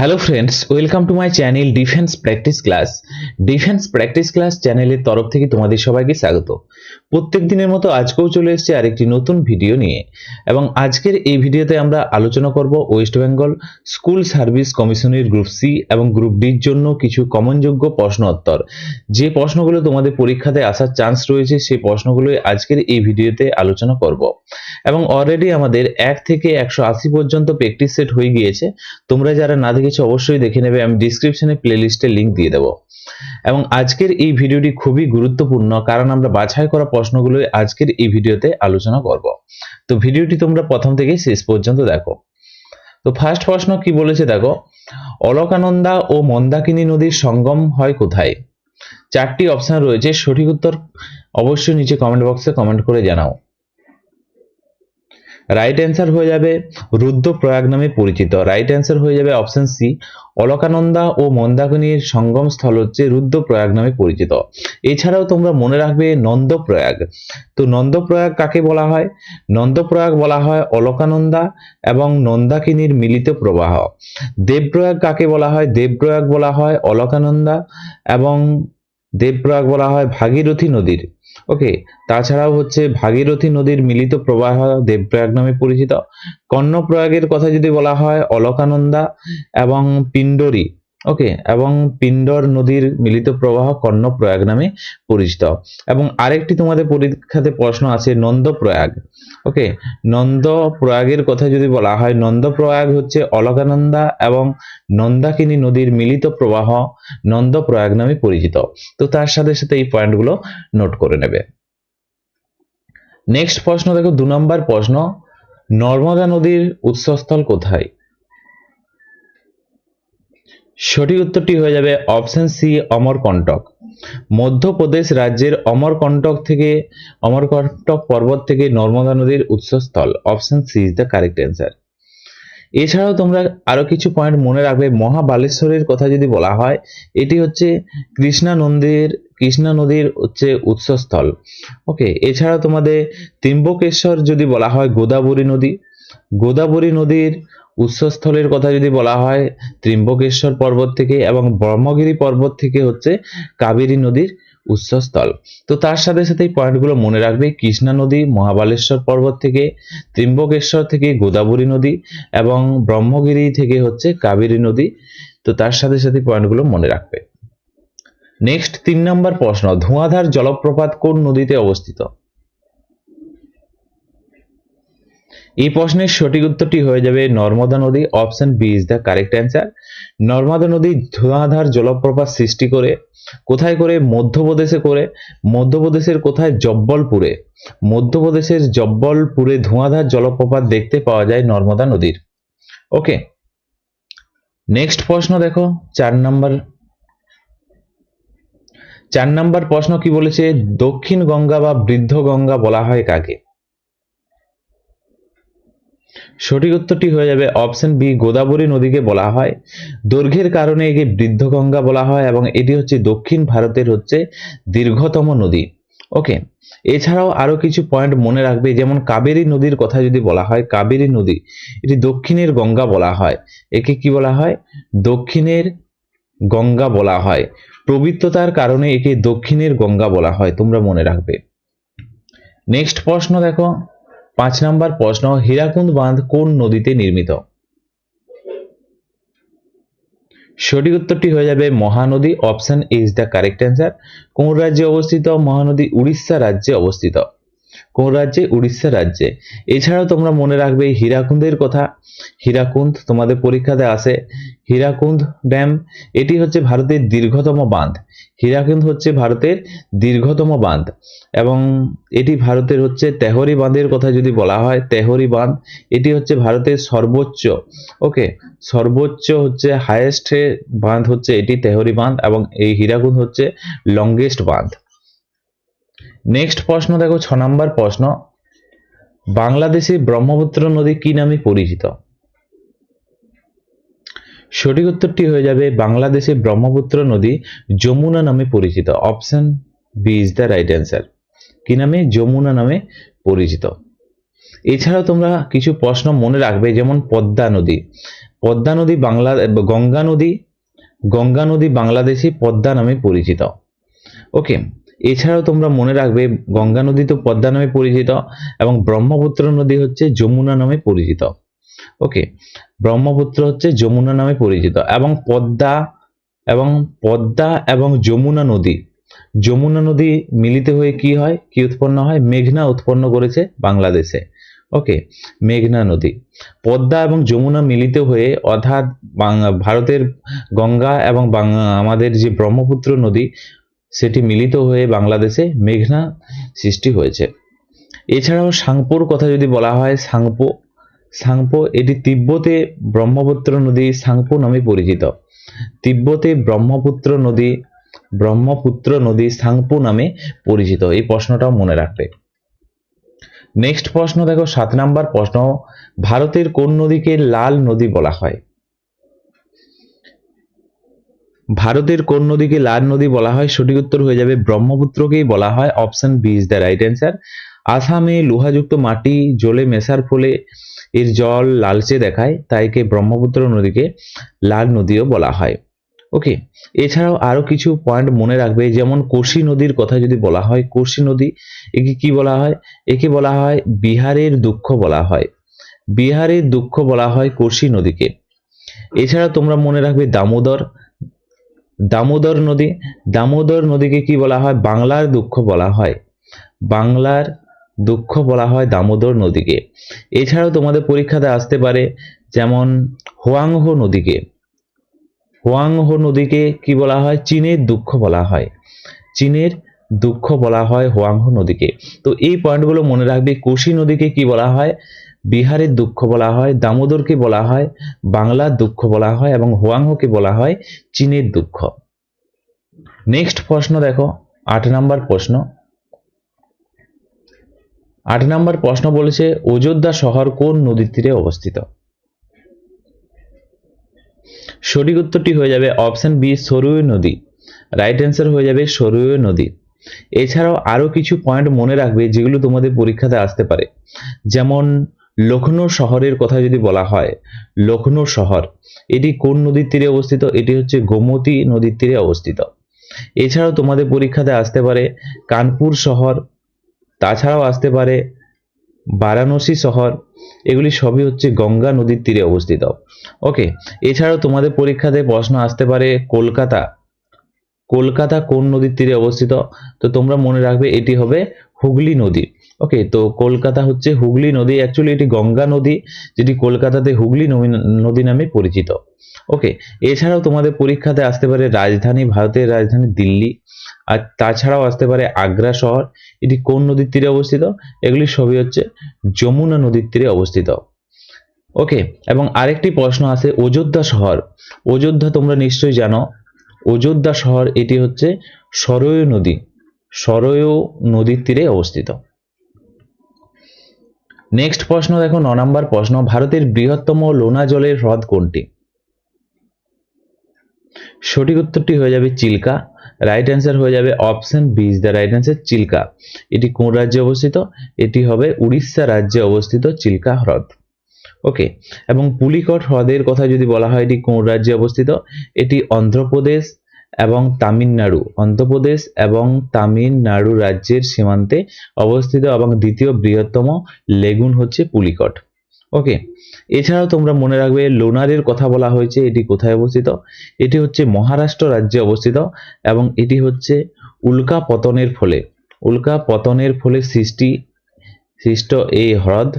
Hello friends, welcome to my channel defence practice class. Defence practice class চ্যানেলের তরফ থেকে তোমাদের সবাইকে স্বাগত। প্রত্যেক দিনের মতো আজকেও চলে এসেছে আরেকটি নতুন ভিডিও নিয়ে, এবং আজকের এই ভিডিওতে আমরা আলোচনা করব ওয়েস্ট বেঙ্গল স্কুল সার্ভিস কমিশনের গ্রুপ সি এবং গ্রুপ ডির জন্য কিছু কমনযোগ্য প্রশ্ন উত্তর। যে প্রশ্নগুলো তোমাদের পরীক্ষাতে আসার চান্স রয়েছে সেই প্রশ্নগুলোই আজকের এই ভিডিওতে আলোচনা করব। এবং অলরেডি আমাদের 1 থেকে 180 পর্যন্ত প্র্যাকটিস সেট হয়ে গিয়েছে। তোমরা যারা না দেখেছো অবশ্যই দেখে নেবে, আমি ডেসক্রিপশনে প্লেলিস্টের লিংক দিয়ে দেবো। এবং আজকের এই ভিডিওটি খুবই গুরুত্বপূর্ণ, কারণ আমরা বাছাই করা প্রশ্নগুলো আজকের এই ভিডিওতে আলোচনা করব। তো ভিডিওটি তোমরা প্রথম থেকে শেষ পর্যন্ত দেখো। তো ফার্স্ট প্রশ্ন কি বলেছে দেখো, অলকানন্দা ও মন্দাকিনী নদীর সঙ্গম হয় কোথায়? 4টি অপশন রয়েছে, সঠিক উত্তর অবশ্যই নিচে কমেন্ট বক্সে কমেন্ট করে জানাও। রাইট অ্যান্সার হয়ে যাবে রুদ্রপ্রয়াগ নামে পরিচিত। রাইট অ্যান্সার হয়ে যাবে অপশন সি, অলকানন্দা ও মন্দাকিনীর সঙ্গম স্থল হচ্ছে রুদ্রপ্রয়াগ নামে পরিচিত। এছাড়াও তোমরা মনে রাখবে নন্দপ্রয়াগ। তো নন্দপ্রয়াগ কাকে বলা হয়? নন্দপ্রয়াগ বলা হয় অলকানন্দা এবং মন্দাকিনীর মিলিত প্রবাহ। দেবপ্রয়াগ কাকে বলা হয়? দেবপ্রয়াগ বলা হয় অলকানন্দা এবং দেবপ্রয়াগ বলা হয় ভাগীরথী নদীর। ওকে, তাছাড়াও হচ্ছে ভাগীরথী নদীর মিলিত প্রবাহ দেবপ্রয়াগ নামে পরিচিত। কর্ণপ্রয়াগের কথা যদি বলা হয় অলকানন্দা এবং পিণ্ডরী, ওকে, এবং পিণ্ডর নদীর মিলিত প্রবাহ কর্ণপ্রয়াগ নামে পরিচিত। এবং আরেকটি তোমাদের পরীক্ষাতে প্রশ্ন আছে নন্দপ্রয়াগ। ওকে, নন্দপ্রয়াগের কথা যদি বলা হয়, নন্দপ্রয়াগ হচ্ছে অলকানন্দা এবং নন্দাকিনী নদীর মিলিত প্রবাহ নন্দপ্রয়াগ নামে পরিচিত। তো তার সাথে সাথে এই পয়েন্টগুলো নোট করে নেবে। নেক্সট প্রশ্ন দেখো, 2 নম্বর প্রশ্ন, নর্মদা নদীর উৎসস্থল কোথায়? সঠিক উত্তরটি হয়ে যাবে অপশন সি, অমরকন্টক। মধ্যপ্রদেশ রাজ্যের অমরকন্টক পর্বত থেকে নর্মদা নদীর উৎসস্থল। Option C is the correct answer. এছাড়াও তোমরা আরো কিছু পয়েন্ট মনে রাখবে। মহাবালেশ্বরের কথা যদি বলা হয়, এটি হচ্ছে কৃষ্ণা নদীর হচ্ছে উৎসস্থল। ওকে, এছাড়াও তোমাদের ত্রিম্বকেশ্বর যদি বলা হয়, গোদাবরী নদীর উৎসস্থলের কথা যদি বলা হয় ত্রিম্বকেশ্বর পর্বত থেকে, এবং ব্রহ্মগিরি পর্বত থেকে হচ্ছে কাবেরী নদীর উৎসস্থল। তো তার সাথে সাথে এই পয়েন্টগুলো মনে রাখবে, কৃষ্ণা নদী মহাবালেশ্বর পর্বত থেকে, ত্রিম্বকেশ্বর থেকে গোদাবরী নদী, এবং ব্রহ্মগিরি থেকে হচ্ছে কাবেরী নদী। তো তার সাথে সাথে পয়েন্টগুলো মনে রাখবে। নেক্সট 3 নম্বর প্রশ্ন, ধোঁয়াধার জলপ্রপাত কোন নদীতে অবস্থিত? এই প্রশ্নের সঠিক উত্তরটি হয়ে যাবে নর্মদা নদী। Option B is the correct answer. Narmada নদী ধোঁয়াধার জলপ্রপাত সৃষ্টি করে কোথায় করে? মধ্যপ্রদেশে করে। মধ্যপ্রদেশের কোথায়? জব্বলপুরে। মধ্যপ্রদেশের জব্বলপুরে ধোঁয়াধার জলপ্রপাত দেখতে পাওয়া যায় নর্মদা নদীর। ওকে, নেক্সট প্রশ্ন দেখো, 4 নম্বর প্রশ্ন কি বলেছে, দক্ষিণ গঙ্গা বা বৃদ্ধ গঙ্গা বলা হয় কাকে? সঠিক উত্তরটি হয়ে যাবে অপশন বি, গোদাবরী নদীকে বলা হয়। দৈর্ঘ্যের কারণে একে বৃদ্ধ গঙ্গা বলা হয়, এবং এটি হচ্ছে দক্ষিণ ভারতের হচ্ছে দীর্ঘতম নদী। ওকে, এছাড়াও আরো কিছু পয়েন্ট মনে রাখবে, যেমন কাবেরী নদীর কথা যদি বলা হয়, কাবেরী নদী এটি দক্ষিণের গঙ্গা বলা হয়। একে কি বলা হয়? দক্ষিণের গঙ্গা বলা হয়। পবিত্রতার কারণে একে দক্ষিণের গঙ্গা বলা হয়, তোমরা মনে রাখবে। নেক্সট প্রশ্ন দেখো, 5 নম্বর প্রশ্ন, হীরাকুন্দ বাঁধ কোন নদীতে নির্মিত? সঠিক উত্তরটি হয়ে যাবে Mahanadi. Option A is the correct answer. কোন রাজ্যে অবস্থিত মহানদী? উড়িষ্যা রাজ্যে অবস্থিত। কোন রাজ্যে? উড়িষ্যা রাজ্যে। এছাড়াও তোমরা মনে রাখবে হীরাকুন্দের কথা। হীরাকুন্দ তোমাদের পরীক্ষাতে আসে। হীরাকুন্দ ড্যাম এটি হচ্ছে ভারতের দীর্ঘতম বাঁধ। হীরাকুন্দ হচ্ছে ভারতের দীর্ঘতম বাঁধ, এবং এটি ভারতের হচ্ছে তেহরি বাঁধের কথা যদি বলা হয়, তেহরি বাঁধ এটি হচ্ছে ভারতের সর্বোচ্চ, ওকে, সর্বোচ্চ হচ্ছে হাইয়েস্ট বাঁধ হচ্ছে এটি তেহরি বাঁধ, এবং এই হীরাকুন্দ হচ্ছে লংগেস্ট বাঁধ। নেক্সট প্রশ্ন দেখো, 6 নম্বর প্রশ্ন, বাংলাদেশে ব্রহ্মপুত্র নদী কি নামে পরিচিত? সঠিক উত্তরটি হয়ে যাবে বাংলাদেশে ব্রহ্মপুত্র নদী যমুনা নামে পরিচিত। Option B is the right answer. কি নামে? যমুনা নামে পরিচিত। এছাড়াও তোমরা কিছু প্রশ্ন মনে রাখবে, যেমন পদ্মা নদী। পদ্মা নদী গঙ্গা নদী বাংলাদেশে পদ্মা নামে পরিচিত। ওকে, এছাড়াও তোমরা মনে রাখবে গঙ্গা নদী তো পদ্মা নামে পরিচিত এবং ব্রহ্মপুত্র নদী হচ্ছে যমুনা নামে পরিচিত। ওকে, ব্রহ্মপুত্র হচ্ছে যমুনা নামে পরিচিত এবং পদ্মা এবং যমুনা নদী মিলিত হয়ে কি উৎপন্ন হয়? মেঘনা উৎপন্ন করেছে বাংলাদেশে। ওকে, মেঘনা নদী। পদ্মা এবং যমুনা মিলিত হয়ে অর্থাৎ ভারতের গঙ্গা এবং আমাদের যে ব্রহ্মপুত্র নদী সেটি মিলিত হয়ে বাংলাদেশে মেঘনা সৃষ্টি হয়েছে। এছাড়াও সাংপোর কথা যদি বলা হয়, সাংপো এটি তিব্বতে ব্রহ্মপুত্র নদী সাংপো নামে পরিচিত। তিব্বতে ব্রহ্মপুত্র নদী সাংপো নামে পরিচিত। এই প্রশ্নটাও মনে রাখবে। নেক্সট প্রশ্ন দেখো, 7 নাম্বার প্রশ্ন, ভারতের কোন নদীকে লাল নদী বলা হয়? ভারতের কোন নদীকে লাল নদী বলা হয়? সঠিক উত্তর হয়ে যাবে ব্রহ্মপুত্রকেই বলা হয়। Option B is the right answer. আসামে লোহাযুক্ত মাটি জলে মেশার ফলে এর জল লালচে দেখায়, তাই ব্রহ্মপুত্র নদীকে লাল নদীও বলা হয়। ওকে, এছাড়াও আরো কিছু পয়েন্ট মনে রাখবে, যেমন কোশি নদীর কথা যদি বলা হয়, কোশি নদী একে কি বলা হয়? একে বলা হয় বিহারের দুঃখ বলা হয়। বিহারের দুঃখ বলা হয় কোশি নদীকে। এছাড়া তোমরা মনে রাখবে দামোদর নদীকে কি বলা হয়? বাংলার দুঃখ বলা হয়। বাংলার দুঃখ বলা হয় দামোদর নদীকে। এছাড়াও তোমাদের পরীক্ষাতে আসতে পারে, যেমন হোয়াংহো নদীকে কি বলা হয়? চীনের দুঃখ বলা হয়। চীনের দুঃখ বলা হয় হোয়াংহো নদীকে। তো এই পয়েন্টগুলো মনে রাখবে। কোশি নদীকে কি বলা হয়? বিহারের দুঃখ বলা হয়। দামোদরকে বলা হয় বাংলার দুঃখ বলা হয় এবং হোয়াংহোকে বলা হয় চীনের দুঃখ। নেক্সট প্রশ্ন দেখো, 8 নাম্বার প্রশ্ন। 8 নাম্বার প্রশ্ন বলেছে, অযোধ্যা শহর কোন নদীর তীরে অবস্থিত? সঠিক উত্তরটি হয়ে যাবে অপশন বি, সরয়ু নদী। রাইট অ্যান্সার হয়ে যাবে সরয়ু নদী। এছাড়াও আরো কিছু পয়েন্ট মনে রাখবে যেগুলো তোমাদের পরীক্ষাতে আসতে পারে, যেমন লখনৌ শহরের কথা যদি বলা হয়, লখনৌ শহর এটি কোন নদীর তীরে অবস্থিত? এটি হচ্ছে গোমতী নদীর তীরে অবস্থিত। এছাড়াও তোমাদের পরীক্ষাতে আসতে পারে কানপুর শহর, তাছাড়াও আসতে পারে বারাণসী শহর, এগুলি সবই হচ্ছে গঙ্গা নদীর তীরে অবস্থিত। ওকে, এছাড়াও তোমাদের পরীক্ষাতে প্রশ্ন আসতে পারে কলকাতা কোন নদীর তীরে অবস্থিত? তো তোমরা মনে রাখবে এটি হবে হুগলি নদী। ওকে, তো কলকাতা হচ্ছে হুগলি নদী, অ্যাকচুয়ালি এটি গঙ্গা নদী, যেটি কলকাতাতে হুগলি নদী নামে পরিচিত। ওকে, এছাড়াও তোমাদের পরীক্ষাতে আসতে পারে ভারতের রাজধানী দিল্লি, আর তাছাড়াও আসতে পারে আগ্রা শহর, এটি কোন নদীর তীরে অবস্থিত? এগুলি সবই হচ্ছে যমুনা নদীর তীরে অবস্থিত। ওকে, এবং আরেকটি প্রশ্ন আছে অযোধ্যা তোমরা নিশ্চয়ই জানো, অযোধ্যা শহর এটি হচ্ছে সরয়ু নদীর তীরে অবস্থিত। নেক্সট প্রশ্ন দেখো, 9 নম্বর প্রশ্ন, ভারতের বৃহত্তম লোনা জলের হ্রদ কোনটি? সঠিক উত্তরটি হয়ে যাবে চিল্কা। রাইট অ্যান্সার হয়ে যাবে option B is the right answer, Chilka. এটি কোন রাজ্যে অবস্থিত? এটি হবে উড়িষ্যা রাজ্যে অবস্থিত চিল্কা হ্রদ। ওকে, এবং পুলিকট হ্রদের কথা যদি বলা হয়, এটি কোন রাজ্যে অবস্থিত? এটি অন্ধ্রপ্রদেশ এবং তামিলনাড়ু রাজ্যের সীমান্তে অবস্থিত এবং দ্বিতীয় বৃহত্তম লেগুন হচ্ছে পুলিকট। ওকে, এছাড়াও তোমরা মনে রাখবে লোনারের কথা বলা হয়েছে, এটি কোথায় অবস্থিত? এটি হচ্ছে মহারাষ্ট্র রাজ্যে অবস্থিত এবং এটি হচ্ছে উল্কা পতনের ফলে সৃষ্ট এই হ্রদ,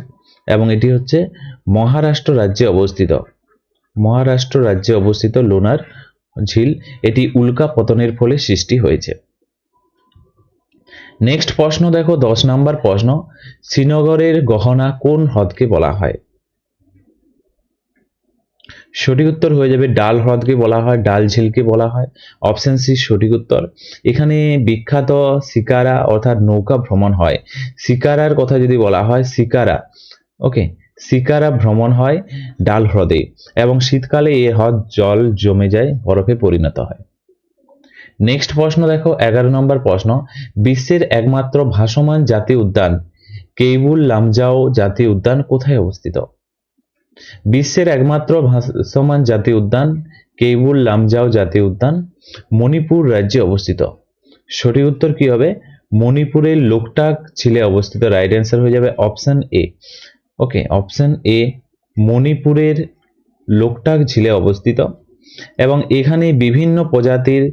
এবং এটি হচ্ছে মহারাষ্ট্র রাজ্যে অবস্থিত লোনার ঝিল, এটি উল্কা পতনের ফলে সৃষ্টি হয়েছে। নেক্সট প্রশ্ন দেখো, 10 নাম্বার প্রশ্ন, শ্রীনগরের গহনা কোন হ্রদকে বলা হয়? সঠিক উত্তর হয়ে যাবে ডাল হ্রদকে বলা হয়, ডাল ঝিলকে বলা হয়। অপশন সি সঠিক উত্তর। এখানে বিখ্যাত শিকারা অর্থাৎ নৌকা ভ্রমণ হয়। শিকারার কথা যদি বলা হয়, শিকারা ভ্রমণ হয় ডাল হ্রদে, এবং শীতকালে এই হ্রদ জল জমে যায়, বরফে পরিণত হয়। নেক্সট প্রশ্ন দেখো, 11 নম্বর প্রশ্ন, বিশ্বের একমাত্র ভাসমান জাতীয় উদ্যান কেইবুল লামজাও জাতীয় উদ্যান কোথায় অবস্থিত? বিশ্বের একমাত্র ভাসমান জাতীয় উদ্যান কেইবুল লামজাও জাতীয় উদ্যান মণিপুর রাজ্যে অবস্থিত। সঠিক উত্তর কি হবে? মণিপুরের লোকটাক ঝিলে অবস্থিত। রাইট অ্যান্সার হয়ে যাবে option A. Okay, option A মণিপুরের লোকটাক ঝিলে অবস্থিত এবং এখানে বিভিন্ন প্রজাতির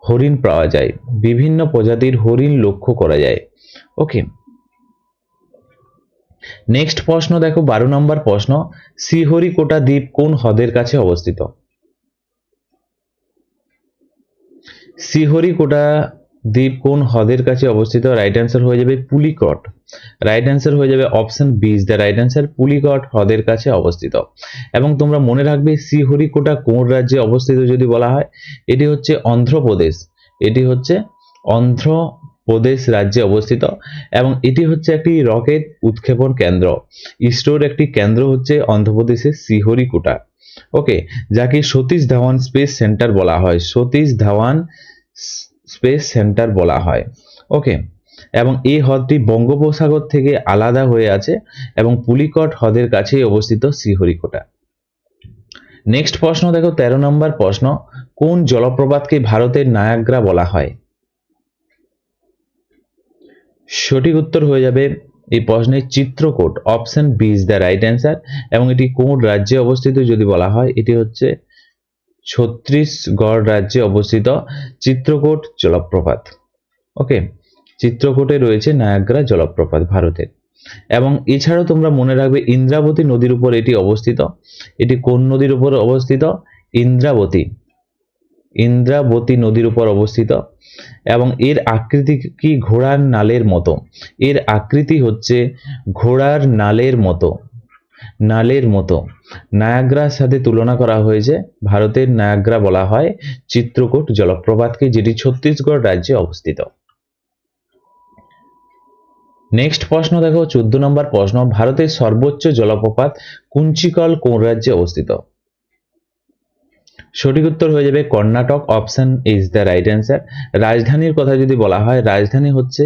হরিণ পাওয়া যায়, বিভিন্ন প্রজাতির হরিণ লক্ষ্য করা যায়। ওকে, নেক্সট প্রশ্ন দেখো, 12 নম্বর প্রশ্ন, শ্রীহরিকোটা দ্বীপ কোন হ্রদের কাছে অবস্থিত? শ্রীহরিকোটা দ্বীপ কোন হ্রদের কাছে অবস্থিত? রাইট অ্যান্সার হয়ে যাবে পুলিকট। রাইট অ্যান্সার হয়ে যাবে option B is the right answer, Pulicat হ্রদের কাছে অবস্থিত। এবং তোমরা মনে রাখবে শ্রীহরিকোটা কোন রাজ্যে অবস্থিত যদি বলা হয়, এটি হচ্ছে অন্ধ্রপ্রদেশ। এটি হচ্ছে অন্ধ্রপ্রদেশ রাজ্যে অবস্থিত এবং এটি হচ্ছে একটি রকেট উৎক্ষেপণ কেন্দ্র। ইসরোর একটি কেন্দ্র হচ্ছে অন্ধ্রপ্রদেশের শ্রীহরিকোটা। ওকে, যাকে সতীশ ধাওয়ান স্পেস সেন্টার বলা হয়, সতীশ ধাওয়ান স্পেস সেন্টার বলা হয়। ওকে, এবং এই হ্রদটি বঙ্গোপসাগর থেকে আলাদা হয়ে আছে এবং পুলিকট হ্রদের কাছেই অবস্থিত শ্রীহরিকোটা। নেক্সট প্রশ্ন দেখো, 13 নম্বর প্রশ্ন, কোন জলপ্রপাতকে ভারতের নায়াগ্রা বলা হয়? সঠিক উত্তর হয়ে যাবে এই প্রশ্নের Chitrakoot. Option B is the right answer. এবং এটি কোন রাজ্যে অবস্থিত যদি বলা হয়, এটি হচ্ছে ছত্তিশগড় রাজ্যে অবস্থিত চিত্রকূট জলপ্রপাত। ওকে, চিত্রকূটে রয়েছে নায়াগ্রা জলপ্রপাত ভারতের। এবং এছাড়াও তোমরা মনে রাখবে ইন্দ্রাবতী নদীর উপর এটি অবস্থিত। এটি কোন নদীর উপর অবস্থিত? ইন্দ্রাবতী। ইন্দ্রাবতী নদীর উপর অবস্থিত এবং এর আকৃতি কি ঘোড়ার নালের মতো। এর আকৃতি হচ্ছে ঘোড়ার নালের মতো, নালের মতো। নায়াগ্রার সাথে তুলনা করা হয়েছে। ভারতের নায়াগ্রা বলা হয় চিত্রকূট জলপ্রপাতকে, যেটি ছত্তিশগড় রাজ্যে অবস্থিত। নেক্সট প্রশ্ন দেখো, 14 নম্বর প্রশ্ন, ভারতের সর্বোচ্চ জলপ্রপাত কুঞ্চিকল কোন রাজ্যে অবস্থিত? সঠিক উত্তর হয়ে যাবে Karnataka. Option is the right answer. রাজধানীর কথা যদি বলা হয়, রাজধানী হচ্ছে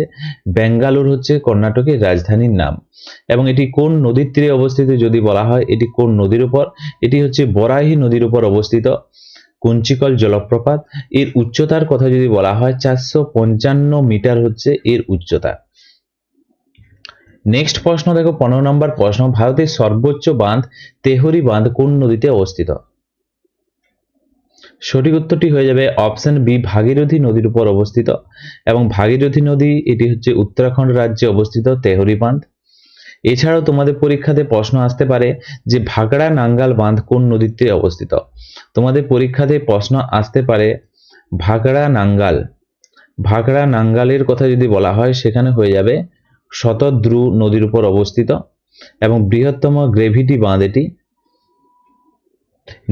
বেঙ্গালুরু, হচ্ছে কর্ণাটকের রাজধানীর নাম। এবং এটি কোন নদীর তীরে অবস্থিত যদি বলা হয়, এটি কোন নদীর উপর? এটি হচ্ছে বরাহি নদীর উপর অবস্থিত কুঞ্চিকল জলপ্রপাত। এর উচ্চতার কথা যদি বলা হয়, 455 মিটার হচ্ছে এর উচ্চতা। নেক্সট প্রশ্ন দেখো, 15 নম্বর প্রশ্ন, ভারতের সর্বোচ্চ বাঁধ তেহরি বাঁধ কোন নদীতে অবস্থিত? সঠিক উত্তরটি হয়ে যাবে অপশন বি, ভাগীরথী নদীর উপর অবস্থিত। এবং ভাগীরথী নদী এটি হচ্ছে উত্তরাখণ্ড রাজ্যে অবস্থিত তেহরি বাঁধ। এছাড়াও তোমাদের পরীক্ষাতে প্রশ্ন আসতে পারে যে ভাগড়া নাঙ্গাল বাঁধ কোন নদীতে অবস্থিত। তোমাদের পরীক্ষাতে প্রশ্ন আসতে পারে ভাগড়া নাঙ্গাল। ভাগড়া নাঙ্গালের কথা যদি বলা হয়, সেখানে হয়ে যাবে শতদ্রু নদীর উপর অবস্থিত এবং বৃহত্তম গ্রেভিটি বাঁধ এটি।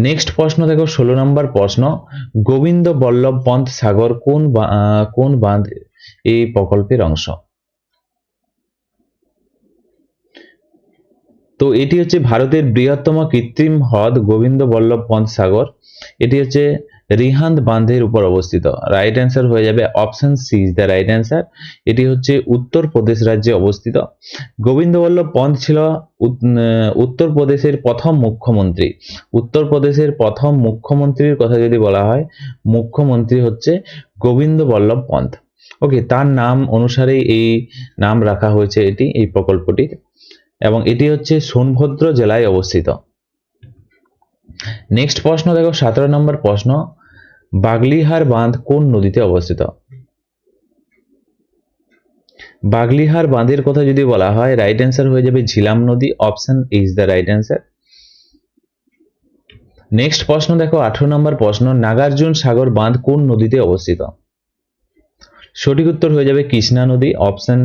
নেক্সট প্রশ্ন দেখো, 16 নম্বর প্রশ্ন, গোবিন্দ বল্লভ পন্থ সাগর কোন বাঁধ এই প্রকল্পের অংশ? তো এটি হচ্ছে ভারতের বৃহত্তম কৃত্রিম হ্রদ গোবিন্দ বল্লভ পন্থ সাগর। এটি হচ্ছে রিহান্দ বাঁধের উপর অবস্থিত। রাইট অ্যান্সার হয়ে যাবে option C is the right answer. এটি হচ্ছে উত্তরপ্রদেশ রাজ্যে অবস্থিত। গোবিন্দ বল্লভ পন্থ ছিল উত্তরপ্রদেশের প্রথম মুখ্যমন্ত্রী। উত্তরপ্রদেশের প্রথম মুখ্যমন্ত্রীর কথা যদি বলা হয়, মুখ্যমন্ত্রী হচ্ছে গোবিন্দ বল্লভ পন্থ। ওকে, তার নাম অনুসারেই এই নাম রাখা হয়েছে এটি, এই প্রকল্পটির। এবং এটি হচ্ছে সোনভদ্র জেলায় অবস্থিত। নেক্সট প্রশ্ন দেখো, 17 নম্বর প্রশ্ন, বাগলিহার বাঁধ কোন নদীতে অবস্থিত? বাগলিহার বাঁধের কথা যদি বলা হয়, রাইট অ্যান্সার হয়ে যাবে ঝিলাম নদী। Option is the right answer. Next প্রশ্ন দেখো, 18 নম্বর প্রশ্ন, নাগার্জুন সাগর বাঁধ কোন নদীতে অবস্থিত? সঠিক উত্তর হয়ে যাবে কৃষ্ণা নদী। Option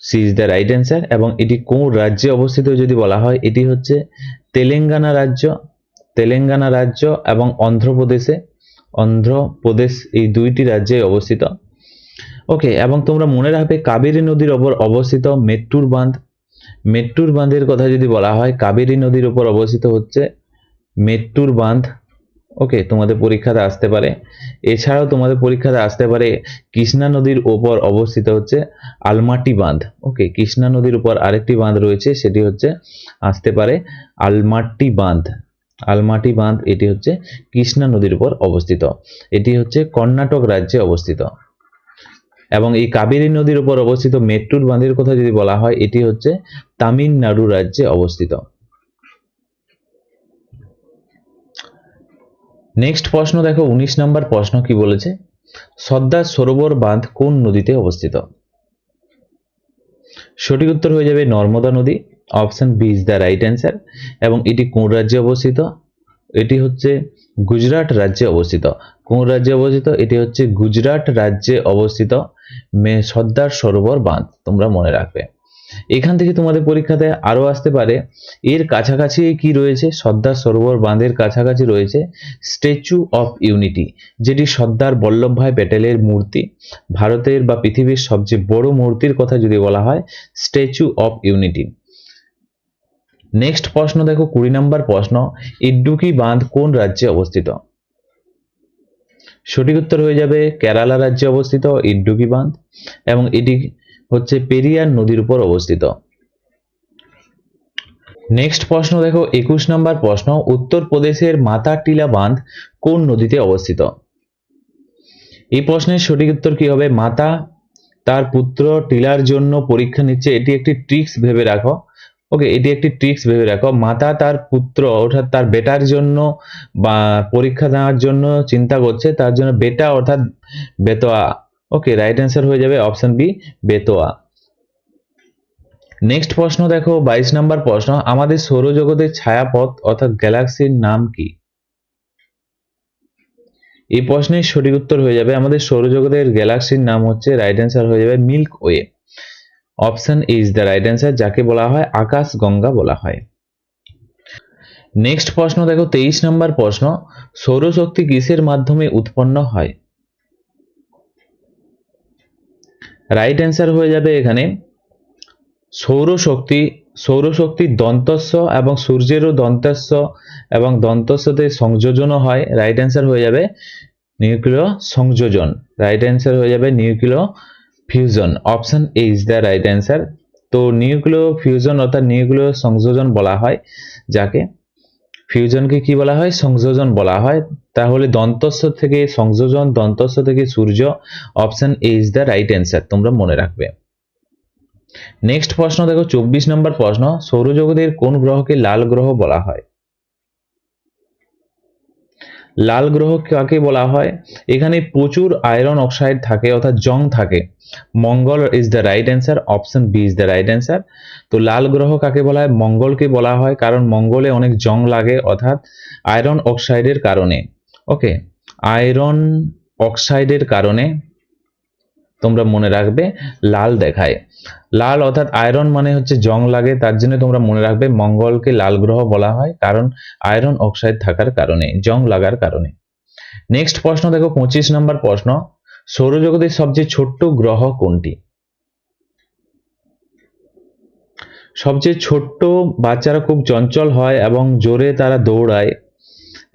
C is the right answer. এবং এটি কোন রাজ্যে অবস্থিত যদি বলা হয়, এটি হচ্ছে তেলেঙ্গানা রাজ্য। তেলেঙ্গানা রাজ্য এবং অন্ধ্রপ্রদেশ এই দুইটি রাজ্যে অবস্থিত। ওকে, এবং তোমরা মনে রাখবে কাবেরী নদীর ওপর অবস্থিত মেট্টুর বাঁধ। মেট্টুর বাঁধের কথা যদি বলা হয়, কাবেরী নদীর উপর অবস্থিত হচ্ছে মেট্টুর বাঁধ। ওকে, তোমাদের পরীক্ষাতে আসতে পারে। এছাড়াও তোমাদের পরীক্ষাতে আসতে পারে কৃষ্ণা নদীর ওপর অবস্থিত হচ্ছে আলমাটি বাঁধ। ওকে, কৃষ্ণা নদীর উপর আরেকটি বাঁধ রয়েছে, সেটি হচ্ছে আসতে পারে আলমাটি বাঁধ। আলমাটি বাঁধ এটি হচ্ছে কৃষ্ণা নদীর উপর অবস্থিত, এটি হচ্ছে কর্ণাটক রাজ্যে অবস্থিত। এবং এই কাবেরী নদীর উপর অবস্থিত মেট্টুর বাঁধের কথা যদি বলা হয়, এটি হচ্ছে তামিলনাড়ু রাজ্যে অবস্থিত। নেক্সট প্রশ্ন দেখো, 19 নম্বর প্রশ্ন কি বলেছে, সর্দার সরোবর বাঁধ কোন নদীতে অবস্থিত? সঠিক উত্তর হয়ে যাবে নর্মদা নদী। Option B is the right answer. এবং এটি কোন রাজ্যে অবস্থিত? এটি হচ্ছে গুজরাট রাজ্যে অবস্থিত। কোন রাজ্যে অবস্থিত? এটি হচ্ছে গুজরাট রাজ্যে অবস্থিত সর্দার সরোবর বাঁধ, তোমরা মনে রাখবে। এখান থেকে তোমাদের পরীক্ষাতে আরো আসতে পারে, এর কাছাকাছি কি রয়েছে? সর্দার সরোবর বাঁধের কাছাকাছি রয়েছে স্ট্যাচু অফ ইউনিটি, যেটি সর্দার বল্লভভাই প্যাটেলের মূর্তি। ভারতের বা পৃথিবীর সবচেয়ে বড় মূর্তির কথা যদি বলা হয়, স্ট্যাচু অফ ইউনিটি। নেক্সট প্রশ্ন দেখো, 20 নম্বর প্রশ্ন, ইড্ডুকি বাঁধ কোন রাজ্যে অবস্থিত? সঠিক উত্তর হয়ে যাবে কেরালা রাজ্যে অবস্থিত ইড্ডুকি বাঁধ, এবং এটি হচ্ছে পেরিয়ার নদীর উপর অবস্থিত। নেক্সট প্রশ্ন দেখো, 21 নম্বর প্রশ্ন, উত্তরপ্রদেশের মাতা টিলা বাঁধ কোন নদীতে অবস্থিত? এই প্রশ্নের সঠিক উত্তর কি হবে? মাতা তার পুত্র টিলার জন্য পরীক্ষা নিচ্ছে, এটি একটি ট্রিক্স ভেবে রাখো। ওকে, এটি একটি ট্রিক্স ভেবে রাখো। মাতা তার পুত্র অর্থাৎ তার বেটার জন্য বা পরীক্ষা দেওয়ার জন্য চিন্তা করছে, তার জন্য বেটা অর্থাৎ বেতোয়া। ওকে, রাইট অ্যান্সার হয়ে যাবে অপশন বি, বেতোয়া। নেক্সট প্রশ্ন দেখো, 22 নম্বর প্রশ্ন, আমাদের সৌরজগতের ছায়াপথ অর্থাৎ গ্যালাক্সির নাম কি? এই প্রশ্নের সঠিক উত্তর হয়ে যাবে, আমাদের সৌরজগতের গ্যালাক্সির নাম হচ্ছে, রাইট অ্যান্সার হয়ে যাবে milk way. Option A is the right answer, যাকে বলা হয় আকাশ গঙ্গা বলা হয়। নেক্সট প্রশ্ন দেখো, 23 নম্বর প্রশ্ন, সৌরশক্তি কিসের মাধ্যমে উৎপন্ন হয়? রাইট অ্যান্সার হয়ে যাবে এখানে সৌরশক্তি। সৌরশক্তির দন্তস্ব এবং সূর্যেরও দন্তস্ব এবং দন্তস্বতে সংযোজনও হয়। রাইট অ্যান্সার হয়ে যাবে নিউক্লিয় সংযোজন। রাইট অ্যান্সার হয়ে যাবে নিউক্লিয় fusion. Option A is the right answer. তো নিউক্লিয় ফিউশন অর্থাৎ নিউক্লিয় সংযোজন বলা হয় যাকে, ফিউশনকে কি বলা হয়? সংযোজন বলা হয়। তাহলে দন্তস্ব থেকে সংযোজন, দন্তস্ব থেকে সূর্য। Option A is the right answer, তোমরা মনে রাখবে। নেক্সট প্রশ্ন দেখো, 24 নম্বর প্রশ্ন, সৌরজগতের কোন গ্রহকে লাল গ্রহ বলা হয়? লাল গ্রহ কাকে বলা হয়? এখানে প্রচুর আয়রন অক্সাইড থাকে অর্থাৎ জং থাকে। মঙ্গল is the right answer. Option B is the right answer. তো লাল গ্রহ কাকে বলা হয়? মঙ্গলকে বলা হয়, কারণ মঙ্গলে অনেক জং লাগে অর্থাৎ আয়রন অক্সাইডের কারণে। ওকে, আয়রন অক্সাইডের কারণে তোমরা মনে রাখবে লাল দেখায়। লাল অর্থাৎ আয়রন মানে হচ্ছে জং লাগে, তার জন্য তোমরা মনে রাখবে মঙ্গলকে লাল গ্রহ বলা হয়, কারণ আয়রন অক্সাইড থাকার কারণে, জং লাগার কারণে। নেক্সট প্রশ্ন দেখো, 25 নম্বর প্রশ্ন, সৌরজগতের সবচেয়ে ছোট্ট গ্রহ কোনটি? সবচেয়ে ছোট্ট, বাচ্চারা খুব চঞ্চল হয় এবং জোরে তারা দৌড়ায়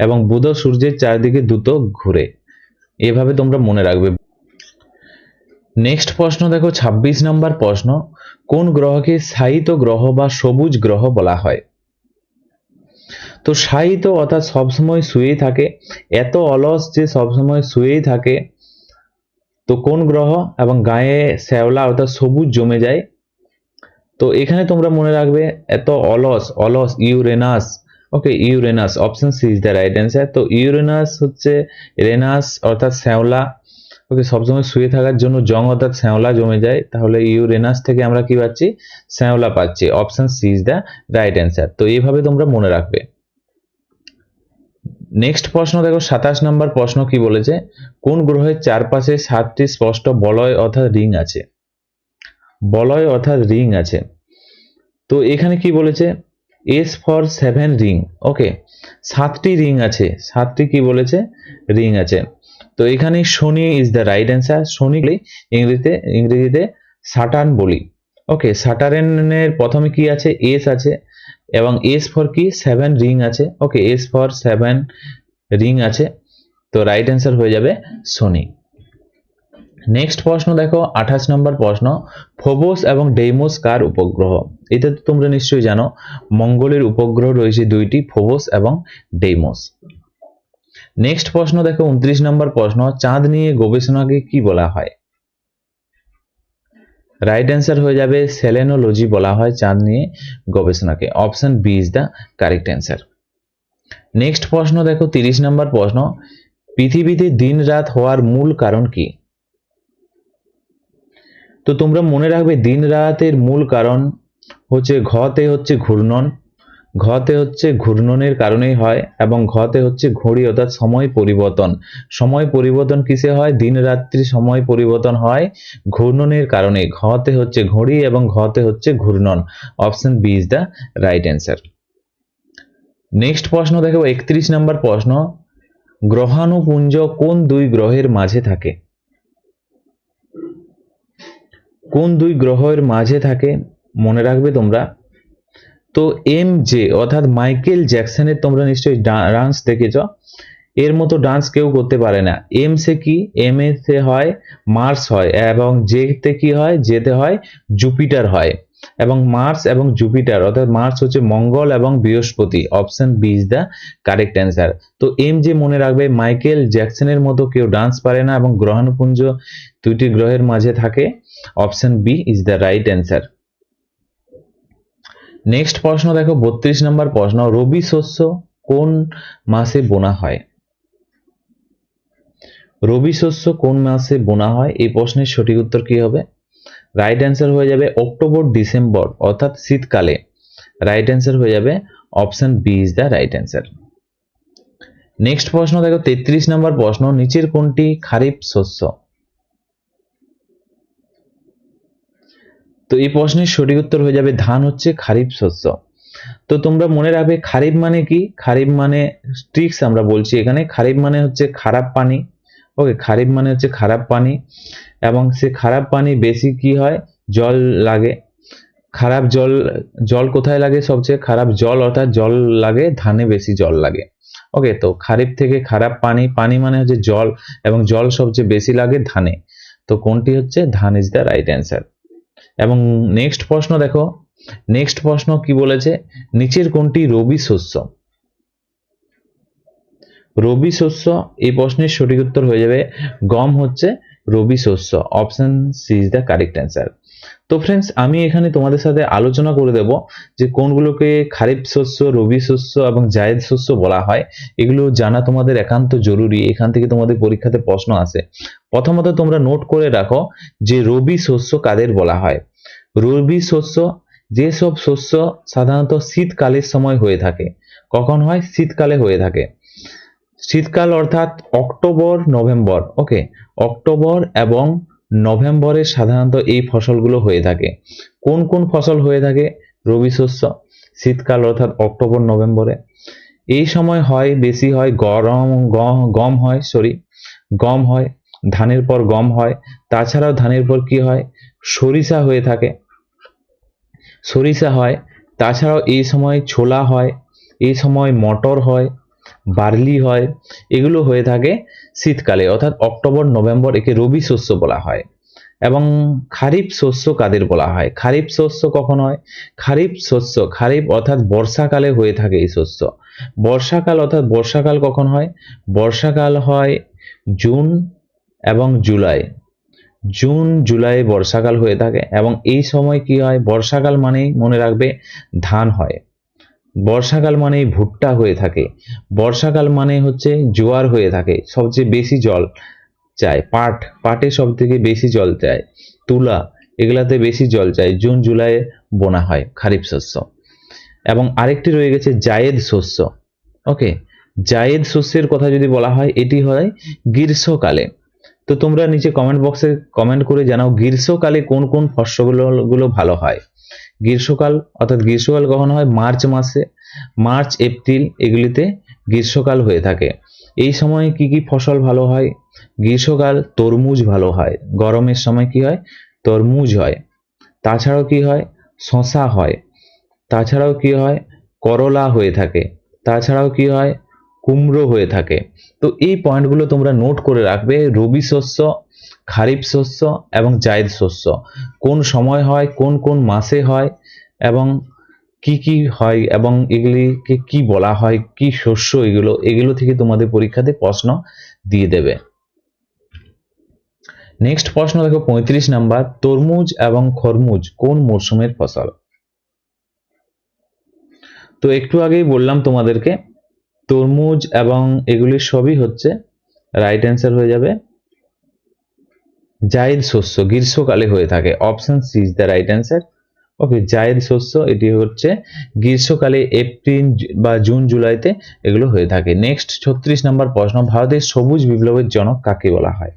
এবং বুধ সূর্যের চারদিকে দ্রুত ঘুরে, এভাবে তোমরা মনে রাখবে। নেক্সট প্রশ্ন দেখো, 26 নম্বর প্রশ্ন, কোন গ্রহকে শায়িত গ্রহ বা সবুজ গ্রহ বলা হয়? তো শায়িত অর্থাৎ সবসময় শুয়েই থাকে, এত অলস যে সবসময় শুয়েই থাকে। তো কোন গ্রহ? এবং গায়ে শ্যাওলা অর্থাৎ সবুজ জমে যায়। তো এখানে তোমরা মনে রাখবে এত অলস, অলস Uranus. Okay, Uranus. Option C is the right answer. তো ইউরেনাস হচ্ছে রেনাস অর্থাৎ শ্যাওলা। ওকে, সবসময় শুয়ে থাকার জন্য জং অর্থাৎ শ্যাওলা জমে যায়, তাহলে ইউরেনাস থেকে আমরা কি পাচ্ছি? শ্যাওলা পাচ্ছি। Option C is the right answer. তো এইভাবে তোমরা মনে রাখবে। নেক্সট প্রশ্ন দেখো, 27 নম্বর প্রশ্ন কি বলেছে, কোন গ্রহের চারপাশে 7টি স্পষ্ট বলয় অর্থাৎ রিং আছে? বলয় অর্থাৎ রিং আছে। তো এখানে কি বলেছে? S for 7 ring. ওকে, 7টি রিং আছে, 7টি কি বলেছে? রিং আছে। তো এখানে শনি ইজ দ্য রাইট অ্যান্সার। শনি ইংরেজিতে সাটার্ন বলি। ওকে, সাটার্নের প্রথমে কি আছে? এস আছে, এবং এস ফর কি? 7 রিং আছে। ওকে, এস ফর 7 রিং আছে, তো রাইট অ্যান্সার হয়ে যাবে শনি। নেক্সট প্রশ্ন দেখো 28 নম্বর প্রশ্ন, ফোবস এবং ডেইমোস কার উপগ্রহ? এটা তো তোমরা নিশ্চয়ই জানো, মঙ্গলের উপগ্রহ রয়েছে দুইটি, ফোবস এবং ডেইমোস। নেক্সট প্রশ্ন দেখো 29 নম্বর প্রশ্ন, চাঁদ নিয়ে গবেষণাকে কি বলা হয়? রাইট অ্যান্সার হয়ে যাবে সেলেনোলজি বলা হয় চাঁদ নিয়ে গবেষণাকে। Option B is the correct answer. Next প্রশ্ন দেখো 30 নম্বর প্রশ্ন, পৃথিবীতে দিন রাত হওয়ার মূল কারণ কি? তো তোমরা মনে রাখবে দিন রাতের মূল কারণ হচ্ছে ঘতে হচ্ছে ঘূর্ণন, ঘতে হচ্ছে ঘূর্ণনের কারণেই হয়, এবং ঘতে হচ্ছে ঘড়ি অর্থাৎ সময় পরিবর্তন। সময় পরিবর্তন কিসে হয়? দিন রাত্রি সময় পরিবর্তন হয় ঘূর্ণনের কারণে। ঘতে হচ্ছে ঘড়ি এবং ঘতে হচ্ছে ঘূর্ণন। Option B is the right answer. Next প্রশ্ন দেখো 31 নম্বর প্রশ্ন, গ্রহাণুপুঞ্জ কোন দুই গ্রহের মাঝে থাকে? কোন দুই গ্রহের মাঝে থাকে মনে রাখবে তোমরা। তো এম জে অর্থাৎ মাইকেল জ্যাকসনের তোমরা নিশ্চয়ই ডান্স দেখেছ, এর মতো ডান্স কেউ করতে পারে না। এম সে কি? এম এ তে হয় মার্স হয়, এবং জে তে কি হয়? জেতে হয় জুপিটার হয়। এবং মার্স এবং জুপিটার অর্থাৎ মার্স হচ্ছে মঙ্গল এবং বৃহস্পতি। Option B is the correct answer. তো এম যে মনে রাখবে, মাইকেল জ্যাকসনের মতো কেউ ডান্স পারে না এবং গ্রহাণুপুঞ্জ দুইটি গ্রহের মাঝে থাকে। Option B is the right answer. Next প্রশ্ন দেখো 32 নম্বর প্রশ্ন, রবি শস্য কোন মাসে বোনা হয়? রবি শস্য কোন মাসে বোনা হয়? এই প্রশ্নের সঠিক উত্তর কি হবে? রাইট অ্যান্সার হয়ে যাবে অক্টোবর ডিসেম্বর অর্থাৎ শীতকালে। রাইট অ্যান্সার হয়ে যাবে option B is the right answer. Next প্রশ্ন দেখো 33 নম্বর প্রশ্ন, নিচের কোনটি খারিফ শস্য? তো এই প্রশ্নের সঠিক উত্তর হয়ে যাবে ধান হচ্ছে খারিফ শস্য। তো তোমরা মনে রাখবে খারিফ মানে কি? খারিফ মানে ট্রিক্স আমরা বলছি এখানে। খারিফ মানে হচ্ছে খারাপ পানি। ওকে, খারিফ মানে হচ্ছে খারাপ পানি, এবং সে খারাপ পানি বেশি কি হয়? জল লাগে। খারাপ জল, জল কোথায় লাগে? সবচেয়ে খারাপ জল অর্থাৎ জল লাগে ধানে, বেশি জল লাগে। ওকে, তো খারিফ থেকে খারাপ পানি, পানি মানে হচ্ছে জল, এবং জল সবচেয়ে বেশি লাগে ধানে। তো কোনটি হচ্ছে? ধান ইজ দ্য রাইট অ্যান্সার। এবং নেক্সট প্রশ্ন দেখো, নেক্সট প্রশ্ন কি বলেছে? নিচের কোনটি রবি শস্য? রবি শস্য, এই প্রশ্নের সঠিক উত্তর হয়ে যাবে গম হচ্ছে রবি শস্য। Option C is the correct answer. তো ফ্রেন্ডস, আমি এখানে তোমাদের সাথে আলোচনা করে দেব যে কোনগুলোকে খারিফ শস্য, রবি শস্য এবং জায়েদ শস্য বলা হয়। এগুলো জানা তোমাদের একান্ত জরুরি, এখান থেকে তোমাদের পরীক্ষাতে প্রশ্ন আসে। প্রথমত তোমরা নোট করে রাখো যে রবি শস্য কাদের বলা হয়। রবি শস্য যেসব শস্য সাধারণত শীতকালের সময় হয়ে থাকে। কখন হয়? শীতকালে হয়ে থাকে। শীতকাল অর্থাৎ অক্টোবর নভেম্বর। ওকে, অক্টোবর এবং নভেম্বরে সাধারণত এই ফসলগুলো হয়ে থাকে। কোন কোন ফসল হয়ে থাকে রবি শস্য? শীতকাল অর্থাৎ অক্টোবর নভেম্বরে। এই সময় হয় বেশি হয় গম হয়, গম হয়, ধানের পর গম হয়। তাছাড়াও ধানের পর কি হয়? সরিষা হয়ে থাকে, সরিষা হয়। তাছাড়াও এই সময় ছোলা হয়, এই সময় মটর হয়, বার্লি হয়। এগুলো হয়ে থাকে শীতকালে অর্থাৎ অক্টোবর নভেম্বর। একে রবি শস্য বলা হয়। এবং খারিফ শস্য কাদের বলা হয়? খারিফ শস্য কখন হয়? খারিফ শস্য, খারিফ অর্থাৎ বর্ষাকালে হয়ে থাকে এই শস্য। বর্ষাকাল অর্থাৎ বর্ষাকাল কখন হয়? বর্ষাকাল হয় জুন এবং জুলাই। জুন জুলাই বর্ষাকাল হয়ে থাকে। এবং এই সময় কি হয়? বর্ষাকাল মানেই মনে রাখবে ধান হয়। বর্ষাকাল মানেই ভুট্টা হয়ে থাকে। বর্ষাকাল মানে হচ্ছে জোয়ার হয়ে থাকে, সবচেয়ে বেশি জল চায়। পাটে সব থেকে বেশি জল চায়। তুলা, এগুলাতে বেশি জল চায়। জুন জুলাই বোনা হয় খারিফ শস্য। এবং আরেকটি রয়ে গেছে জায়েদ শস্য। ওকে, জায়েদ শস্যের কথা যদি বলা হয়, এটি হয় গ্রীষ্মকালে। তো তোমরা নিচে কমেন্ট বক্সে কমেন্ট করে জানাও গ্রীষ্মকালে কোন কোন ফসলগুলো ভালো হয়। গ্রীষ্মকাল অর্থাৎ গ্রীষ্মকাল কখন হয়? মার্চ মাসে, মার্চ এপ্রিল এগুলিতে গ্রীষ্মকাল হয়ে থাকে। এই সময় কি কি ফসল ভালো হয়? গ্রীষ্মকাল তরমুজ ভালো হয়। গরমের সময় কি হয়? তরমুজ হয়। তাছাড়াও কি হয়? শশা হয়। তাছাড়াও কি হয়? করলা হয়ে থাকে। তাছাড়াও কি হয়? কুমড়ো হয়ে থাকে। তো এই পয়েন্টগুলো তোমরা নোট করে রাখবে। রবি শস্য, খারিফ শস্য এবং জায়দ শস্য কোন সময় হয়, কোন কোন মাসে হয় এবং কি কি হয় এবং এগুলিকে কি বলা হয়, কি শস্য এগুলো থেকে তোমাদের পরীক্ষাতে প্রশ্ন দিয়ে দেবে। নেক্সট প্রশ্ন দেখো 35 নাম্বার, তরমুজ এবং খরমুজ কোন মরশুমের ফসল? তো একটু আগেই বললাম তোমাদেরকে, তরমুজ এবং এগুলি সবই হচ্ছে রাইট অ্যান্সার হয়ে যাবে জায়দ শস্য, গ্রীষ্মকালে হয়ে থাকে। Option C is the right answer. Okay, জায়দ শস্য এটি হচ্ছে গ্রীষ্মকালে এপ্রিল বা জুন জুলাইতে এগুলো হয়ে থাকে। নেক্সট 36 নম্বর প্রশ্ন, ভারতের সবুজ বিপ্লবের জনক কাকে বলা হয়?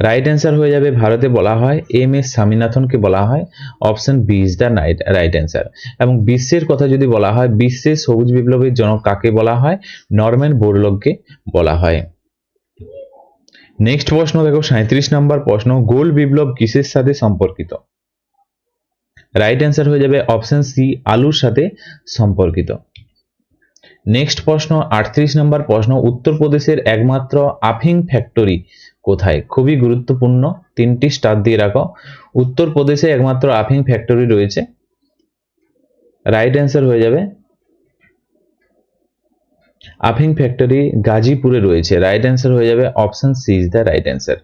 রাইট অ্যান্সার হয়ে যাবে, ভারতে বলা হয় এম.এস. স্বামীনাথনকে বলা হয়। Option B is the right answer. এবং বিশ্বের কথা যদি বলা হয়, বিশ্বের সবুজ বিপ্লবের জনক কাকে বলা হয়? নরম্যান বোরলগকে বলা হয়। নেক্সট প্রশ্ন দেখো 37 নম্বর প্রশ্ন, গোল বিপ্লব কিসের সাথে সম্পর্কিত? রাইট অ্যান্সার হয়ে যাবে অপশন সি, আলুর সাথে সম্পর্কিত। নেক্সট প্রশ্ন 38 নম্বর প্রশ্ন, উত্তরপ্রদেশের একমাত্র আফিং ফ্যাক্টরি কোথায়? খুবই গুরুত্বপূর্ণ, 3টি স্টার দিয়ে রাখো। উত্তরপ্রদেশে একমাত্র আফিং ফ্যাক্টরি রয়েছে। রাইট অ্যান্সার হয়ে যাবে আফিং ফ্যাক্টরি গাজীপুরে রয়েছে। রাইট অ্যান্সার হয়ে যাবে option C is the right answer.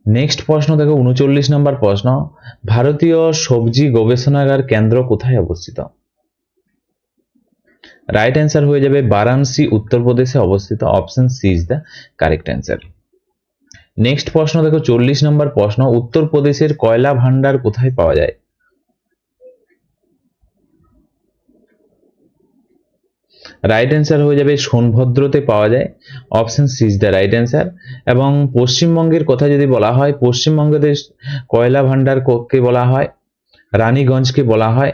Next প্রশ্ন দেখো 39 নম্বর প্রশ্ন, ভারতীয় সবজি গবেষণাগার কেন্দ্র কোথায় অবস্থিত? রাইট অ্যান্সার হয়ে যাবে বারাণসী, উত্তরপ্রদেশে অবস্থিত। Option C is the correct answer. Next প্রশ্ন দেখো 40 নম্বর প্রশ্ন, উত্তরপ্রদেশের কয়লা ভান্ডার কোথায় পাওয়া যায়? রাইট অ্যান্সার হয়ে যাবে সোনভদ্রতে পাওয়া যায়। Option C is the right answer. এবং পশ্চিমবঙ্গের কথা যদি বলা হয়, পশ্চিমবঙ্গের কয়লা ভান্ডার কে বলা হয়? রানীগঞ্জকে বলা হয়।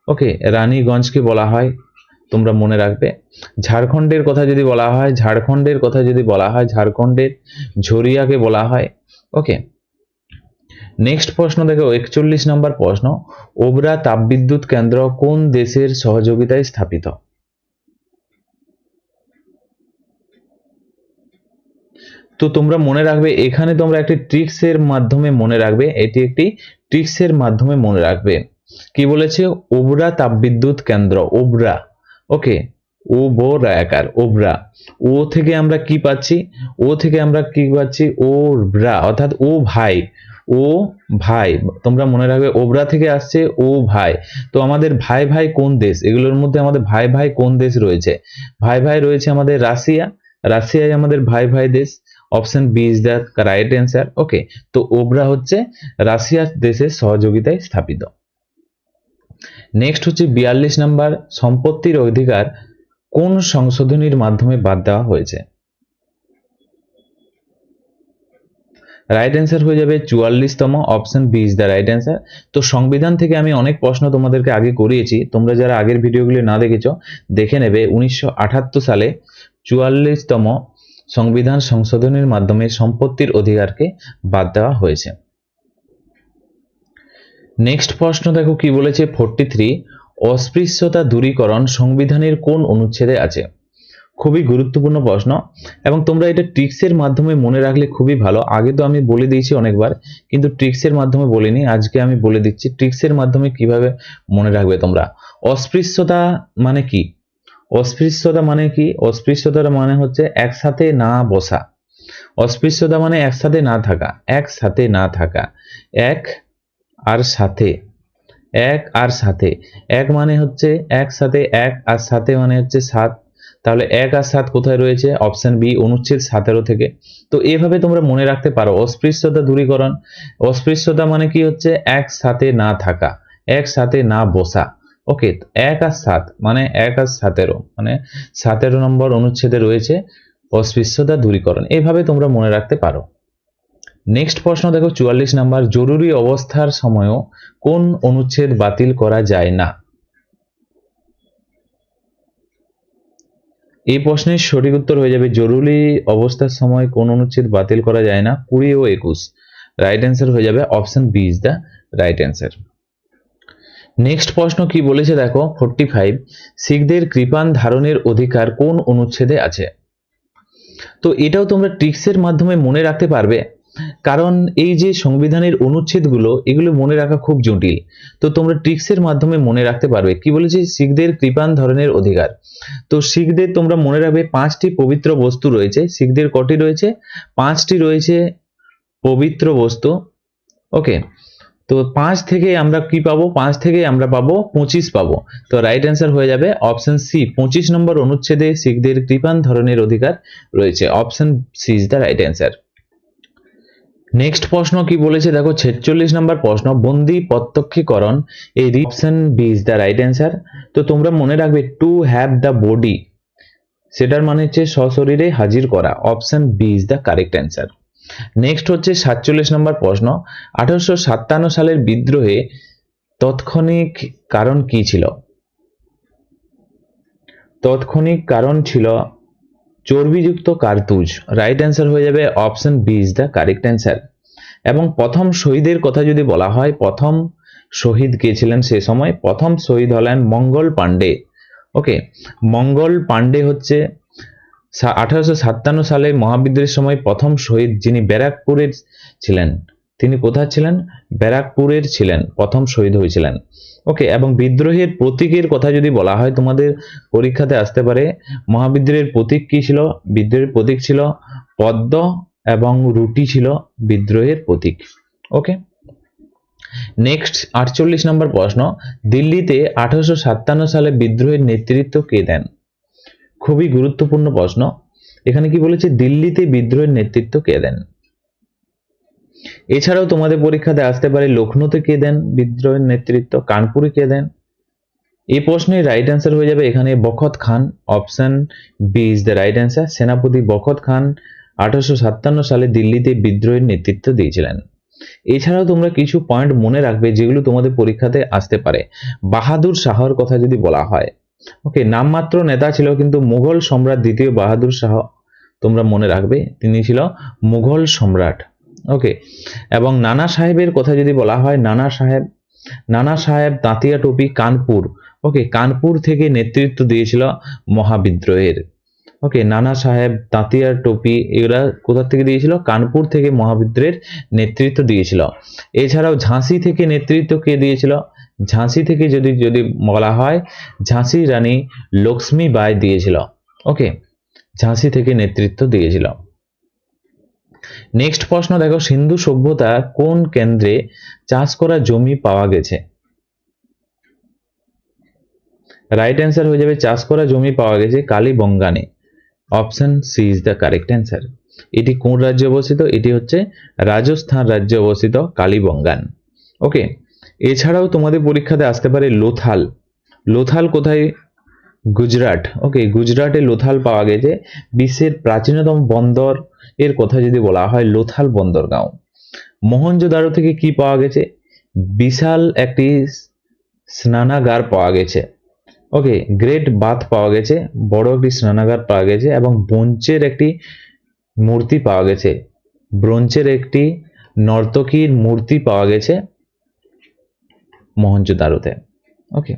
ওকে, রানীগঞ্জকে বলা হয়, তোমরা মনে রাখবে। ঝাড়খণ্ডের কথা যদি বলা হয়, ঝাড়খণ্ডের ঝরিয়াকে বলা হয়। ওকে, নেক্সট প্রশ্ন দেখো 41 নম্বর প্রশ্ন, ওবরা তাপবিদ্যুৎ কেন্দ্র কোন দেশের সহযোগিতায় স্থাপিত? তো তোমরা মনে রাখবে, এখানে তোমরা একটি ট্রিক্সের মাধ্যমে মনে রাখবে, এটি একটি ট্রিক্সের মাধ্যমে মনে রাখবে। কি বলেছে? ওবরা তাপবিদ্যুৎ কেন্দ্র, ওবরা। ওকে, ও বো রায়াকার, ওবরা। ও থেকে আমরা কি পাচ্ছি? ও ব্রা, অর্থাৎ ও ভাই, ও ভাই। তোমরা মনে রাখবে ওবরা থেকে আসছে ও ভাই। তো আমাদের ভাই ভাই কোন দেশ? এগুলোর মধ্যে আমাদের ভাই ভাই কোন দেশ রয়েছে? ভাই ভাই রয়েছে আমাদের রাশিয়া। রাশিয়াই আমাদের ভাই ভাই দেশ। Option B is the right answer. Okay, তো ওবরা হচ্ছে রাশিয়ার দেশের সহযোগিতায় স্থাপিত। নেক্সট হচ্ছে 42 নাম্বার, সম্পত্তির অধিকার কোন সংশোধনীর মাধ্যমে বাদ দেওয়া হয়েছে? রাইট অ্যান্সার হয়ে যাবে 44তম। Option B is the right answer. তো সংবিধান থেকে আমি অনেক প্রশ্ন তোমাদেরকে আগে করিয়েছি, তোমরা যারা আগের ভিডিওগুলি না দেখেছো দেখে নেবে। 1978 সালে 44তম সংবিধান সংশোধনের মাধ্যমে সম্পত্তির অধিকারকে বাদ দেওয়া হয়েছে। নেক্সট প্রশ্ন দেখো কি বলেছে 43, অস্পৃশ্যতা দূরীকরণ সংবিধানের কোন অনুচ্ছেদে আছে? খুবই গুরুত্বপূর্ণ প্রশ্ন এবং তোমরা এটা ট্রিক্সের মাধ্যমে মনে রাখলে খুবই ভালো। আগে তো আমি বলে দিয়েছি অনেকবার, কিন্তু ট্রিক্সের মাধ্যমে বলিনি, আজকে আমি বলে দিচ্ছি ট্রিক্সের মাধ্যমে কিভাবে মনে রাখবে তোমরা। অস্পৃশ্যতা মানে কি? অস্পৃশ্যতার মানে হচ্ছে একসাথে না বসা। অস্পৃশ্যতা মানে একসাথে না থাকা, এক আর সাথে, এক মানে হচ্ছে একসাথে, এক আর সাথে মানে হচ্ছে সাত। তাহলে এক আর সাত কোথায় রয়েছে? অপশন বি, অনুচ্ছেদ 17 থেকে। তো এভাবে তোমরা মনে রাখতে পারো অস্পৃশ্যতা দূরীকরণ। অস্পৃশ্যতা মানে কি হচ্ছে একসাথে না থাকা, একসাথে না বসা। ওকে, এক আর সাত মানে 1 আর 17, মানে 17 নম্বর অনুচ্ছেদে রয়েছে অস্পৃশ্যতা দূরীকরণ। এভাবে তোমরা মনে রাখতে পারো। নেক্সট প্রশ্ন দেখো 44 নাম্বার, জরুরি অবস্থার সময়ও কোন অনুচ্ছেদ বাতিল করা যায় না? এই প্রশ্নের সঠিক উত্তর হয়ে যাবে জরুরি অবস্থার সময় কোন অনুচ্ছেদ বাতিল করা যায় না? 20 ও 21। রাইট অ্যান্সার হয়ে যাবে option B is the right answer. Next প্রশ্ন কি বলেছে দেখো 45, শিখদের কৃপান ধারণের অধিকার কোন অনুচ্ছেদে আছে? তো এটাও তোমরা ট্রিক্সের মাধ্যমে মনে রাখতে পারবে, কারণ এই যে সংবিধানের অনুচ্ছেদগুলো এগুলো মনে রাখা খুব জটিল। তো তোমরা ট্রিক্সের মাধ্যমে মনে রাখতে পারবে। কি বলেছে? শিখদের কৃপান ধরনের অধিকার। তো শিখদের তোমরা মনে রাখবে 5টি পবিত্র বস্তু রয়েছে। শিখদের কটি রয়েছে? 5টি রয়েছে পবিত্র বস্তু। ওকে, তো 5 থেকে আমরা কি পাবো? 5 থেকে আমরা পাবো 25 পাবো। তো রাইট অ্যান্সার হয়ে যাবে অপশন সি, 25 নম্বর অনুচ্ছেদে শিখদের কৃপান ধরনের অধিকার রয়েছে। Option C is the right answer. Next প্রশ্ন কি বলেছে দেখো 46 নম্বর প্রশ্ন, বন্দি প্রত্যক্ষীকরণ, এই option B is the right answer. তো তোমরা মনে রাখবে টু হ্যাভ দ্য বডি, সেটার মানে হচ্ছে সশরীরে হাজির করা। Option B is the correct answer. Next হচ্ছে 47 নম্বর প্রশ্ন, 1857 সালের বিদ্রোহে তাৎক্ষণিক কারণ কি ছিল? তাৎক্ষণিক কারণ ছিল চর্বিযুক্ত কার্তুজ। রাইট অ্যান্সার হয়ে যাবে option B is the correct answer. এবং প্রথম শহীদের কথা যদি বলা হয়, প্রথম শহীদ কে ছিলেন সে সময়? প্রথম শহীদ হলেন মঙ্গল পাণ্ডে। ওকে, মঙ্গল পাণ্ডে হচ্ছে 1857 সালে মহাবিদ্রোহের সময় প্রথম শহীদ, যিনি ব্যারাকপুরের ছিলেন। তিনি কোথায় ছিলেন? ব্যারাকপুরের ছিলেন, প্রথম শহীদ হয়েছিলেন। ওকে, এবং বিদ্রোহের প্রতীকের কথা যদি বলা হয়, তোমাদের পরীক্ষাতে আসতে পারে মহাবিদ্রোহের প্রতীক কি ছিল? বিদ্রোহের প্রতীক ছিল পদ্ম এবং রুটি ছিল বিদ্রোহের প্রতীক। ওকে, নেক্সট 48 নম্বর প্রশ্ন, দিল্লিতে 1857 সালে বিদ্রোহের নেতৃত্ব কে দেন? খুবই গুরুত্বপূর্ণ প্রশ্ন। এখানে কি বলেছে? দিল্লিতে বিদ্রোহের নেতৃত্ব কে দেন? এছাড়াও তোমাদের পরীক্ষাতে আসতে পারে লখনৌতে কে দেন বিদ্রোহের নেতৃত্ব, কানপুরে কে দেন? এই প্রশ্নের রাইট অ্যান্সার হয়ে যাবে এখানে Bakht Khan. Option B is the right answer. সেনাপতি বখত খান 1857 সালে দিল্লিতে বিদ্রোহের নেতৃত্ব দিয়েছিলেন। এছাড়াও তোমরা কিছু পয়েন্ট মনে রাখবে যেগুলো তোমাদের পরীক্ষাতে আসতে পারে। বাহাদুর শাহর কথা যদি বলা হয়, ওকে, নামমাত্র নেতা ছিল কিন্তু মুঘল সম্রাট দ্বিতীয় বাহাদুর শাহ, তোমরা মনে রাখবে তিনি ছিল মুঘল সম্রাট। ওকে, এবং নানা সাহেবের কথা যদি বলা হয়, নানা সাহেব তাঁতিয়া টোপি কানপুর। ওকে, কানপুর থেকে নেতৃত্ব দিয়েছিল মহাবিদ্রোহের। ওকে, নানা সাহেব তাঁতিয়া টোপি এগুলা কোথা থেকে দিয়েছিল? কানপুর থেকে মহাবিদ্রোহের নেতৃত্ব দিয়েছিল। এছাড়াও ঝাঁসি থেকে নেতৃত্ব কে দিয়েছিল? ঝাঁসি থেকে যদি বলা হয়, ঝাঁসি রানী লক্ষ্মীবাই দিয়েছিল। ওকে, ঝাঁসি থেকে নেতৃত্ব দিয়েছিল। নেক্সট প্রশ্ন দেখো, সিন্ধু সভ্যতা কোন কেন্দ্রে চাষ করা জমি পাওয়া গেছে? রাইট অ্যান্সার হয়ে যাবে চাষ করা জমি পাওয়া গেছে কালীবঙ্গানে। Option C is the correct answer. এটি কোন রাজ্যে অবস্থিত? এটি হচ্ছে রাজস্থান রাজ্যে অবস্থিত কালীবঙ্গান। ওকে, এছাড়াও তোমাদের পরীক্ষাতে আসতে পারে লোথাল। লোথাল কোথায়? গুজরাট। ওকে, গুজরাটে লোথাল পাওয়া গেছে। বিশ্বের প্রাচীনতম বন্দর এর কথা যদি বলা হয়, লোথাল বন্দরগাঁও। মহেঞ্জোদারো থেকে কি পাওয়া গেছে? বিশাল একটি স্নানাগার পাওয়া গেছে। ওকে, গ্রেট বাথ পাওয়া গেছে, বড় একটি স্নানাগার পাওয়া গেছে, এবং ব্রোঞ্জের একটি মূর্তি পাওয়া গেছে। ব্রোঞ্জের একটি নর্তকীর মূর্তি পাওয়া গেছে মহেঞ্জোদারোতে। ওকে,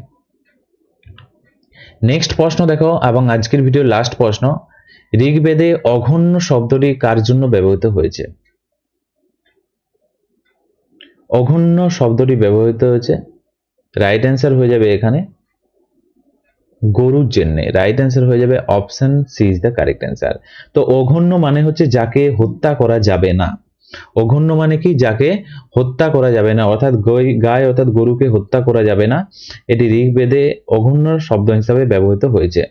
নেক্সট প্রশ্ন দেখো, এবং আজকের ভিডিও লাস্ট প্রশ্ন, ঋগ্বেদে অঘন্য শব্দটি কার জন্য ব্যবহৃত হয়েছে? অঘন্য শব্দটি ব্যবহৃত হয়েছে, রাইট অ্যান্সার হয়ে যাবে এখানে গরুর জন্য। রাইট অ্যান্সার হয়ে যাবে option C is the correct answer. তো অঘন্য মানে হচ্ছে যাকে হত্যা করা যাবে না। অঘন্য মানে কি? যাকে হত্যা করা যাবে না, অর্থাৎ গায় অর্থাৎ গরুকে হত্যা করা যাবে না। এটি ঋগ্বেদে অঘন্য শব্দ হিসাবে ব্যবহৃত হয়েছে।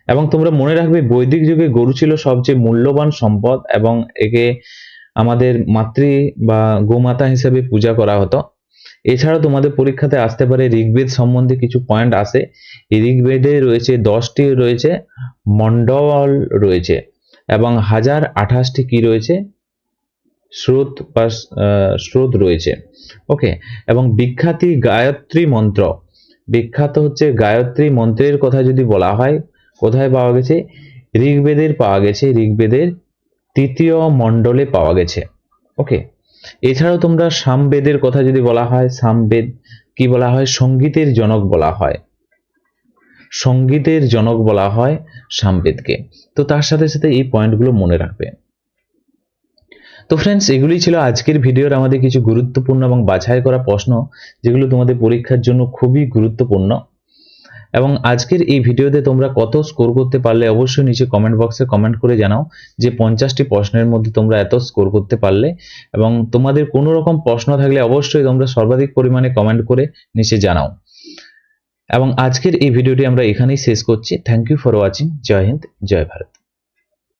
এবং তোমরা মনে রাখবে বৈদিক যুগে গরু ছিল সবচেয়ে মূল্যবান সম্পদ, এবং একে আমাদের মাতৃ বা গোমাতা হিসেবে পূজা করা হতো। এছাড়াও তোমাদের পরীক্ষাতে আসতে পারে ঋগ্বেদ সম্বন্ধে কিছু পয়েন্ট আসে। ঋগ্বেদে রয়েছে 10টি রয়েছে মণ্ডল রয়েছে, এবং 1028টি কি রয়েছে? শ্রোত রয়েছে। ওকে, এবং গায়ত্রী মন্ত্র, বিখ্যাত হচ্ছে গায়ত্রী মন্ত্রের কথা যদি বলা হয়, কোথায় পাওয়া গেছে? ঋগ্বেদের পাওয়া গেছে, ঋগ্বেদের 3য় মণ্ডলে পাওয়া গেছে। ওকে, এছাড়াও তোমরা সামবেদের কথা যদি বলা হয়, সামবেদ কি বলা হয়, সঙ্গীতের জনক বলা হয়, সঙ্গীতের জনক বলা হয় সামবেদকে। তো তার সাথে সাথে এই পয়েন্টগুলো মনে রাখবে। তো ফ্রেন্ডস, এগুলি ছিল আজকের ভিডিওর আমাদের কিছু গুরুত্বপূর্ণ এবং বাছাই করা প্রশ্ন, যেগুলো তোমাদের পরীক্ষার জন্য খুবই গুরুত্বপূর্ণ। এবং আজকের এই ভিডিওতে তোমরা কত স্কোর করতে পারলে অবশ্যই নিচে কমেন্ট বক্সে কমেন্ট করে জানাও যে 50টি প্রশ্নের মধ্যে তোমরা এত স্কোর করতে পারলে। এবং তোমাদের কোনো রকম প্রশ্ন থাকলে অবশ্যই তোমরা সর্বাধিক পরিমাণে কমেন্ট করে নিচে জানাও। এবং আজকের এই ভিডিওটি আমরা এখানেই শেষ করছি। Thank you for watching. জয় হিন্দ, জয় ভারত।